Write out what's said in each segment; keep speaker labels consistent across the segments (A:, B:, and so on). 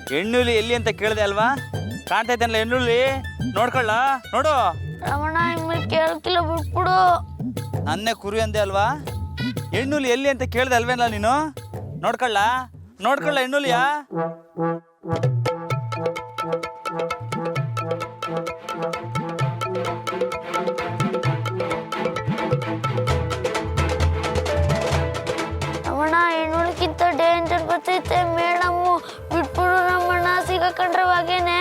A: ಹೆಣ್ಣುಲಿ ಎಲ್ಲಿ ಅಂತ ಕೇಳಿದೆ ಅಲ್ವಾ? ಕಾಣ್ತೈತಲ್ಲ ಹೆಣ್ಣುಲಿ, ನೋಡ್ಕೊಳ್ಳ ನೋಡು.
B: ರಮಣ ಇನ್ಮೇಲೆ ಕೇಳಕ್ಕಿಲ್ಲ, ಬಿಟ್ಬಿಡು.
A: ನನ್ನೇ ಕುರಿ ಅಂದೆ ಅಲ್ವಾ? ಹೆಣ್ಣುಲಿ ಎಲ್ಲಿ ಅಂತ ಕೇಳಿದೆ ಅಲ್ವೇನಲ್ಲ ನೀನು? ನೋಡ್ಕೊಳ್ಳ ನೋಡ್ಕೊಳ್ಳ ಹೆಣ್ಣುಲಿಯಾ?
B: ರಮಣ ಹೆಣ್ಣುಳಿಗಿಂತ ಡೇಂಜರ್ ಬರ್ತೈತೆ. ಮೇಡಮ್ಮು ಬಿಟ್ಬಿಡು ರಮಣ, ಸಿಗಕೊಂಡ್ರೆ ಬಾಗೇನೆ.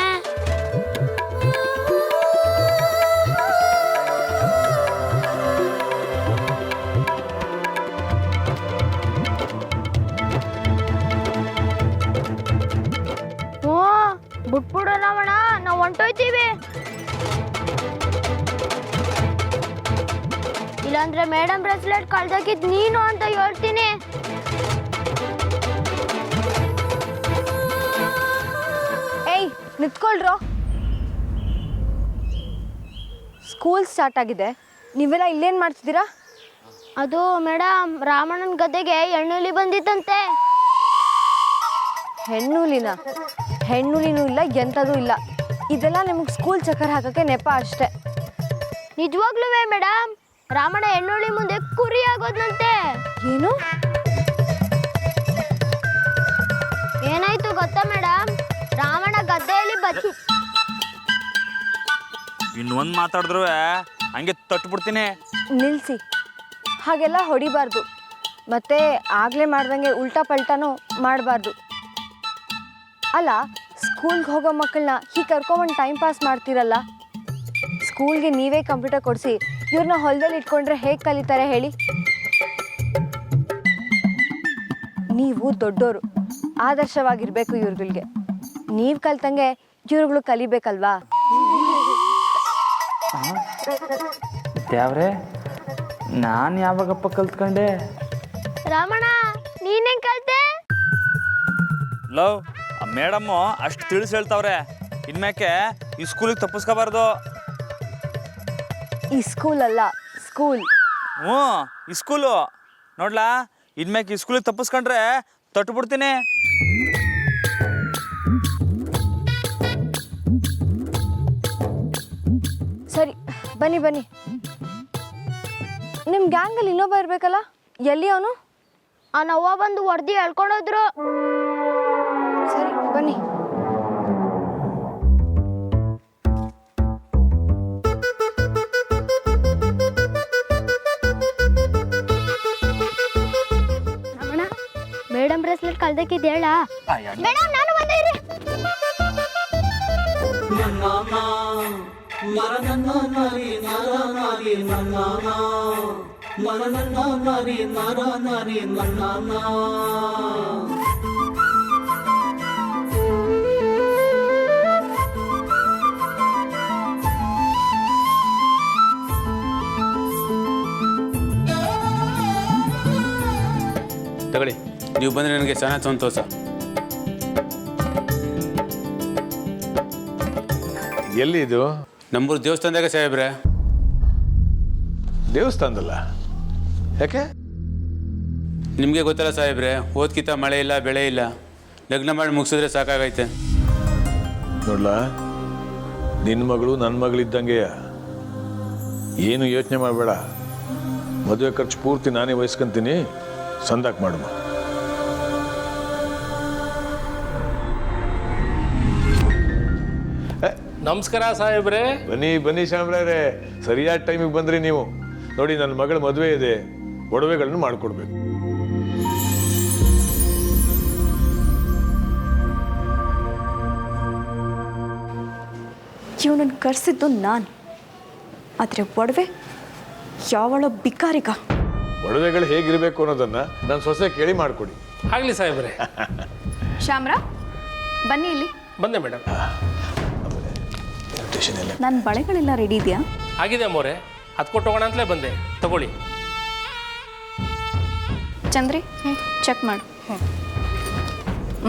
B: ಬಿಟ್ಬಿಡು ರಮಣ, ನಾವು ಹೊಂಟೋಯ್ತೀವಿ. ಇಲ್ಲಾಂದ್ರೆ ಮೇಡಮ್ ಬ್ರೆಸ್ಲೆಟ್ ಕಳ್ದಾಕಿದ್ ನೀನು ಅಂತ ಹೇಳ್ತೀನಿ.
C: ಏಯ್ ನಿಂತ್ಕೊಳ್ರೋ. ಸ್ಕೂಲ್ ಸ್ಟಾರ್ಟ್ ಆಗಿದೆ, ನೀವೆಲ್ಲ ಇಲ್ಲೇನು ಮಾಡ್ತಿದ್ದೀರಾ?
B: ಅದು ಮೇಡಮ್, ರಾಮಣ್ಣನ ಗದ್ದೆಗೆ ಹೆಣ್ಣುಲಿ ಬಂದಿತ್ತಂತೆ.
C: ಹೆಣ್ಣುಲಿನ? ಹೆಣ್ಣುಲಿನೂ ಇಲ್ಲ, ಎಂಥದೂ ಇಲ್ಲ. ಇದೆಲ್ಲ ನಿಮಗೆ ಸ್ಕೂಲ್ ಚಕ್ಕರ್ ಹಾಕೋಕ್ಕೆ ನೆಪ ಅಷ್ಟೇ.
B: ನಿಜವಾಗ್ಲೂ ಮೇಡಮ್, ರಾಮಣ್ಣ ಹೆಣ್ಣುಳಿ ಮುಂದೆ ಕುರಿ ಆಗೋದ್ನಂತೆ.
C: ಏನು?
B: ಏನಾಯ್ತು ಗೊತ್ತಾ ಮೇಡಮ್? ರಾಮಣ್ಣ ಗದ್ದೆಯಲ್ಲಿ
A: ಇನ್ನೊಂದು ಮಾತಾಡಿದ್ರು ಹಂಗೆ ತಟ್ಬಿಡ್ತೀನಿ.
C: ನಿಲ್ಲಿಸಿ, ಹಾಗೆಲ್ಲ ಹೊಡಿಬಾರ್ದು. ಮತ್ತೆ ಆಗಲೇ ಮಾಡ್ದಂಗೆ ಉಲ್ಟಾ ಪಲ್ಟಾನೂ ಮಾಡಬಾರ್ದು. ಅಲ್ಲ, ಸ್ಕೂಲ್ಗೆ ಹೋಗೋ ಮಕ್ಕಳನ್ನ ಹೀಗೆ ಕರ್ಕೊಂಬಂದು ಟೈಮ್ ಪಾಸ್ ಮಾಡ್ತೀರಲ್ಲ. ಸ್ಕೂಲ್ಗೆ ನೀವೇ ಕಂಪ್ಯೂಟರ್ ಕೊಡಿಸಿ ಇವ್ರನ್ನ ಹೊಲದಲ್ಲಿ ಇಟ್ಕೊಂಡ್ರೆ ಹೇಗೆ ಕಲಿತಾರೆ ಹೇಳಿ? ನೀವು ದೊಡ್ಡೋರು, ಆದರ್ಶವಾಗಿರಬೇಕು ಇವ್ರುಗಳಿಗೆ. ನೀವು ಕಲ್ತಂಗೆ ಇವ್ರುಗಳು ಕಲಿಬೇಕಲ್ವಾ?
A: ದೇವ್ರೆ, ನಾನು ಯಾವಾಗಪ್ಪ ಕಲ್ತ್ಕೊಂಡೆ?
B: ರಾಮಣ್ಣ ನೀನೇನ್ ಕಲ್ತೆ?
A: ಲವ್, ಆ ಮೇಡಮ್ಮು ಅಷ್ಟು ತಿಳಿಸಿ ಹೇಳ್ತಾವ್ರೆ, ಇನ್ಮ್ಯಾಕೆ ಈ ಸ್ಕೂಲಿಗೆ ತಪ್ಪಿಸ್ಕೋಬಾರ್ದು.
C: ಈ ಸ್ಕೂಲ್ ಅಲ್ಲ, ಸ್ಕೂಲ್.
A: ಹ್ಞೂ, ಈ ಸ್ಕೂಲು ನೋಡ್ಲಾ, ಇನ್ಮ್ಯಾಕೆ ಈ ಸ್ಕೂಲಿಗೆ ತಪ್ಪಿಸ್ಕೊಂಡ್ರೆ ತಟ್ಬಿಡ್ತೀನಿ.
C: ಸರಿ, ಬನ್ನಿ ಬನ್ನಿ. ನಿಮ್ಮ ಗ್ಯಾಂಗಲ್ಲಿ ಇನ್ನೊಬ್ಬ ಇರಬೇಕಲ್ಲ, ಎಲ್ಲಿ ಅವನು?
B: ಆ ನವ್ವ ಬಂದು ಹೊಡೆದು ಹೇಳ್ಕೊಂಡೋದ್ರು.
C: ಸರಿ ಬನ್ನಿ.
B: ರಮಣ, ಮೇಡಮ್ ಬ್ರೆಸ್ಲೆಟ್ ಕಳ್ದಕ್ಕಿದ್ ಹೇಳ. ಮೇಡಮ್ ನಾನು ಬಂದೆ ಇರಿ.
D: ತಗೊಳ್ಳಿ, ನೀವು ಬಂದರೆ ನನಗೆ ಚೆನ್ನಾಗಿ ಸಂತೋಷ.
E: ಎಲ್ಲಿ ಇದು?
D: ನಮ್ಮೂರು ದೇವಸ್ಥಾನದಾಗ ಸಾಹೇಬ್ರೆ.
E: ದೇವಸ್ಥಾನದಲ್ಲ? ಯಾಕೆ?
D: ನಿಮಗೆ ಗೊತ್ತಲ್ಲ ಸಾಹೇಬ್ರೆ, ಓದ್ಕಿತ ಮಳೆ ಇಲ್ಲ, ಬೆಳೆ ಇಲ್ಲ. ಲಗ್ನ ಮಾಡಿ ಮುಗಿಸಿದ್ರೆ ಸಾಕಾಗೈತೆ.
E: ನೋಡ್ಲಾ, ನಿನ್ನ ಮಗಳು ನನ್ನ ಮಗಳಿದ್ದಂಗೆ, ಏನು ಯೋಚನೆ ಮಾಡಬೇಡ. ಮದುವೆ ಖರ್ಚು ಪೂರ್ತಿ ನಾನೇ ವಹಿಸ್ಕೊಂತೀನಿ, ಸಂದಾಕ್ ಮಾಡುವ.
F: ನಮಸ್ಕಾರ ಸಾಹೇಬ್ರೆ.
E: ಬನ್ನಿ ಬನ್ನಿ ಶಾಮ್ರಾವ್ರೆ, ಸರಿಯಾದ ಟೈಮಿಗೆ ಬಂದ್ರಿ ನೀವು. ನೋಡಿ, ನನ್ನ ಮಗಳ ಮದುವೆ ಇದೆ, ಒಡವೆಗಳನ್ನು ಮಾಡಿಕೊಡ್ಬೇಕು.
G: ಇವನನ್ನು ಕರೆಸಿದ್ದು ನಾನು, ಆದರೆ ಒಡವೆ ಯಾವಳೋ ಬಿಕಾರಿಗ.
E: ಒಡವೆಗಳು ಹೇಗಿರಬೇಕು ಅನ್ನೋದನ್ನ ನನ್ನ ಸೊಸೆ ಕೇಳಿ ಮಾಡಿಕೊಡಿ.
F: ಆಗಲಿ ಸಾಹೇಬ್ರೆ.
G: ಶ್ಯಾಮ್ರಾ, ಬನ್ನಿ ಇಲ್ಲಿ.
F: ಬಂದೆ ಮೇಡಮ್.
G: ನನ್ನ ಬಳೆಗಳೆಲ್ಲ ರೆಡಿ ಇದೆಯಾ?
F: ಆಗಿದೆ ಅಮ್ಮೋರೆ, ಅದು ಕೊಟ್ಟು ಹೋಗೋಣ ಅಂತಲೇ ಬಂದೆ. ತಗೊಳ್ಳಿ.
G: ಚಂದ್ರಿ, ಚೆಕ್ ಮಾಡು.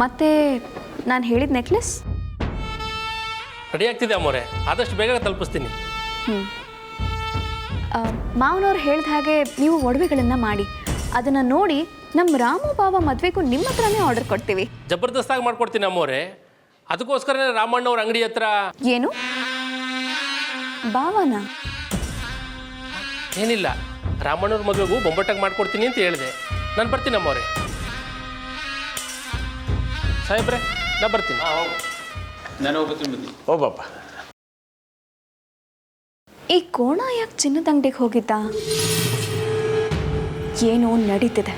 G: ಮತ್ತೆ ನಾನು ಹೇಳಿದ ನೆಕ್ಲೆಸ್
F: ರೆಡಿ ಆಗ್ತಿದೆ ಅಮ್ಮೋರೆ, ಆದಷ್ಟು ಬೇಗ ತಲುಪಿಸ್ತೀನಿ.
G: ಮಾವನವ್ರು ಹೇಳಿದ ಹಾಗೆ ನೀವು ಒಡವೆಗಳನ್ನು ಮಾಡಿ ಅದನ್ನು ನೋಡಿ ನಮ್ಮ ರಾಮು ಬಾವ ಮದುವೆಗೂ ನಿಮ್ಮ ಹತ್ರನೇ ಆರ್ಡರ್ ಕೊಡ್ತೀವಿ.
F: ಜಬರ್ದಸ್ತಾಗಿ ಮಾಡ್ಕೊಡ್ತೀನಿ ಅಮ್ಮೋರೆ. ಅದಕ್ಕೋಸ್ಕರನೇ ರಾಮಣ್ಣ ಅವ್ರ ಅಂಗಡಿ ಹತ್ರ.
G: ಏನು ಭಾವನ?
F: ಏನಿಲ್ಲ, ರಾಮಣ್ಣವ್ರ ಮದುವೆಗೂ ಬೊಂಬಟ್ಟಾಗಿ ಮಾಡ್ಕೊಡ್ತೀನಿ ಅಂತ ಹೇಳಿದೆ. ನಾನು ಬರ್ತೀನಿ ಅಮ್ಮವ್ರೆ. ಸಾಹೇಬ್ರೆ, ನಾ ಬರ್ತೀನಿ.
D: ನಾನು ಹೋಗ್ತೀನಿ ಬನ್ನಿ.
E: ಓ ಬಾಪ,
G: ಈ ಕೋಣ ಯಾಕೆ ಚಿನ್ನದ ಅಂಗಡಿಗೆ ಹೋಗಿದ್ದ? ಏನೋ ನಡೀತಿದೆ,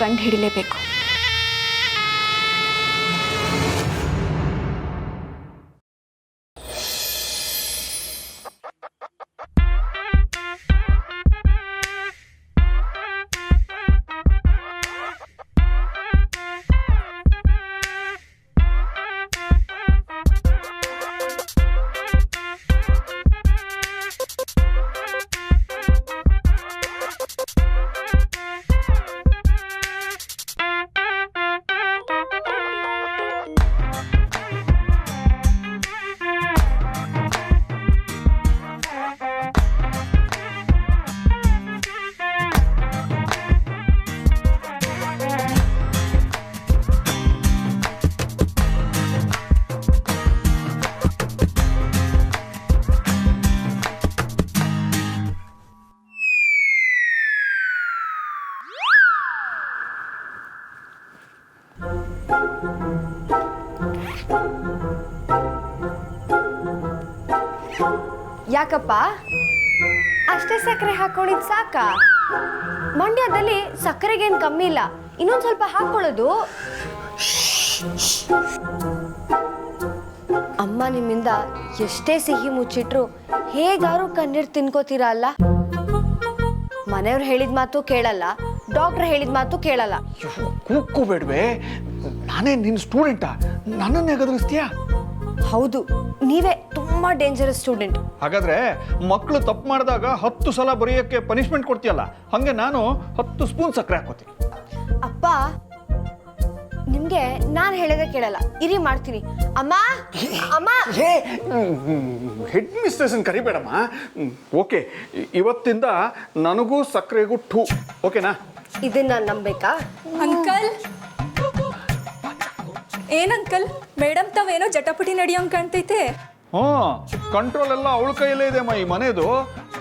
G: ಕಂಡು ಹಿಡಿಲೇಬೇಕು.
C: ಯಾಕಪ್ಪ ಅಷ್ಟೇ ಸಕ್ಕರೆ ಹಾಕೊಂಡಿದ್ದು ಸಾಕಾ? ಮಂಡ್ಯದಲ್ಲಿ ಸಕ್ಕರೆಗೇನು ಕಮ್ಮಿ ಇಲ್ಲ, ಇನ್ನೊಂದು ಸ್ವಲ್ಪ ಹಾಕೊಳ್ಳೋದು. ಅಮ್ಮ ನಿಮ್ಮಿಂದ ಎಷ್ಟೇ ಸಿಹಿ ಮುಚ್ಚಿಟ್ರು ಹೇಗಾರು ಕಣ್ಣೀರು ತಿನ್ಕೋತೀರ ಅಲ್ಲ? ಮನೆಯವ್ರು ಹೇಳಿದ ಮಾತು ಕೇಳಲ್ಲ, ಡಾಕ್ಟರ್ ಹೇಳಿದ ಮಾತು ಕೇಳಲ್ಲ.
H: ಕೂಗ್ಕೋಬೇಡ್ವೆ, ನಾನೇ ನಿನ್ನ ಸ್ಟೂಡೆಂಟಾ, ನನ್ನನ್ನೇ ಗದರಿಸ್ತೀಯಾ?
C: ಹೌದು, ನೀವೇ ತುಂಬಾ ಡೇಂಜರಸ್ ಸ್ಟೂಡೆಂಟ್.
H: ಹಾಗಾದ್ರೆ ಮಕ್ಕಳು ತಪ್ಪು ಮಾಡಿದಾಗ 10 ಸಲ ಬರೆಯೋಕ್ಕೆ ಪನಿಷ್ಮೆಂಟ್ ಕೊಡ್ತೀಯಲ್ಲ, ಹಂಗೆ ನಾನು 10 ಸ್ಪೂನ್ ಸಕ್ಕರೆ ಹಾಕೋತೀನಿ.
C: ಅಪ್ಪ, ನಿಮ್ಗೆ ನಾನು ಹೇಳೋದೇ ಕೇಳಲ್ಲ, ಇರಿ ಮಾಡ್ತೀನಿ. ಅಮ್ಮ ಅಮ್ಮ,
H: ಹೆಡ್ ಮಿಸ್ಟ್ರೆಸ್ನ ಕರಿಬೇಡಮ್ಮ. ಓಕೆ, ಇವತ್ತಿಂದ ನನಗೂ ಸಕ್ಕರೆಗೂ ಟೂ, ಓಕೆನಾ?
C: ಇದನ್ನ ನಂಬೇಕಾ?
I: ಅಂಕಲ್, ಏನ್ ಅಂಕಲ್, ಮೇಡಮ್ ತಾವೇನೋ ಜಟಪಟಿ ನಡೆಯೋಂಗ್ ಕಾಣ್ತೈತೆ.
H: ಕಂಟ್ರೋಲ್ ಎಲ್ಲ ಅವಳ ಕೈಯಲ್ಲೇ ಇದೆ ಅಮ್ಮ. ಈ ಮನೆದು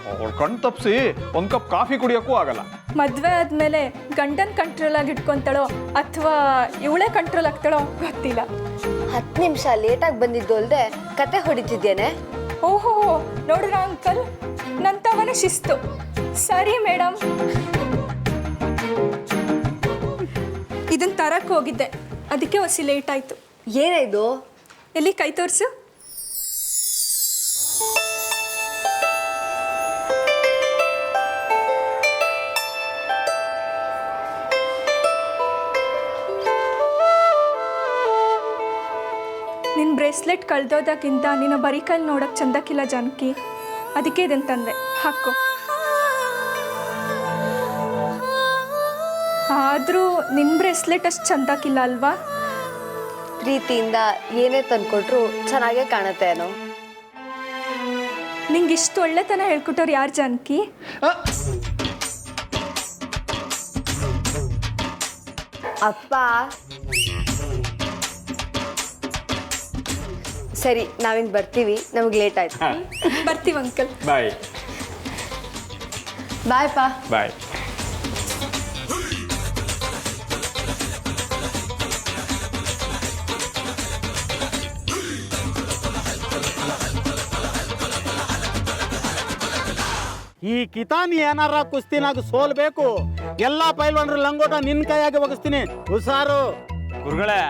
H: ಅವಳು ಕಣ್ ತಪ್ಪಿಸಿ ಒಂದು ಕಪ್ ಕಾಫಿ ಕುಡಿಯೋಕ್ಕೂ ಆಗಲ್ಲ.
I: ಮದ್ವೆ ಆದ್ಮೇಲೆ ಗಂಡನ್ ಕಂಟ್ರೋಲ್ ಆಗಿ ಇಟ್ಕೊಂತಾಳೋ ಅಥವಾ ಇವಳೇ ಕಂಟ್ರೋಲ್ ಆಗ್ತಾಳೋ ಗೊತ್ತಿಲ್ಲ.
C: 10 ನಿಮಿಷ ಲೇಟಾಗಿ ಬಂದಿದ್ದು ಅಲ್ದೆ ಕತೆ ಹೊಡಿತಿದ್ದೇನೆ.
I: ಓಹೋ, ನೋಡ್ರ ಅಂಕಲ್, ನನ್ ತವನೇ ಶಿಸ್ತು. ಸರಿ ಮೇಡಮ್, ಇದನ್ನ ತರಕ್ ಹೋಗಿದ್ದೆ, ಅದಕ್ಕೆ ಹೊಸಿ ಲೇಟ್ ಆಯ್ತು.
C: ಏನಿದು?
I: ಎಲ್ಲಿ ಕೈ ತೋರ್ಸು. ನಿನ್ನ ಬ್ರೇಸ್ಲೆಟ್ ಕಳ್ದೋದಾಗಿಂತ ನಿನ್ನ ಬರೀ ಕೈಲಿ ನೋಡೋಕೆ ಚಂದಕ್ಕಿಲ್ಲ ಜಾನಕಿ, ಅದಕ್ಕೆ ಇದನ್ನು ತಂದೆ, ಹಾಕೋ. ಆದರೂ ನಿನ್ನ ಬ್ರೇಸ್ಲೆಟ್ ಅಷ್ಟು ಚಂದಕ್ಕಿಲ್ಲ ಅಲ್ವಾ?
C: ಪ್ರೀತಿಯಿಂದ ಏನೇ ತಂದ್ಕೊಟ್ರು ಚೆನ್ನಾಗೇ ಕಾಣುತ್ತೆ ಏನೋ.
I: ನಿಂಗೆ ಇಷ್ಟು ಒಳ್ಳೆತನ ಹೇಳ್ಕೊಟ್ಟವ್ರು ಯಾರು ಜಾನಕಿ?
C: ಅಪ್ಪ. ಸರಿ, ನಾವಿನ್ ಬರ್ತೀವಿ, ನಮಗೆ ಲೇಟ್ ಆಯ್ತು.
I: ಬರ್ತೀವಿ ಅಂಕಲ್.
H: ಬಾಯ್
C: ಬಾಯ್ ಪಾ.
H: ಬಾಯ್.
J: ಈ ಕಿತಾನಿ ಏನಾರ ಕುಸ್ತಿನಾಗ ಸೋಲ್ಬೇಕು. ಎಲ್ಲಾ ಪೈಲ್ವಾನ್ರು ಲಂಗೋಟ ನಿನ್ ಕೈಯಾಗಿ ಒಗಿಸ್ತೀನಿ, ಹುಷಾರು.
A: ಗುರುಗಳೇ,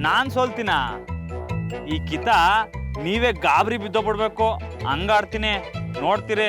A: ನಾನ್ ಸೋಲ್ತೀನ? ಈ ಕಿತ ನೀವೇ ಗಾಬರಿ ಬಿದ್ದೋಗ್ಬಿಡ್ಬೇಕು, ಹಂಗಾಡ್ತೀನಿ, ನೋಡ್ತೀರಿ.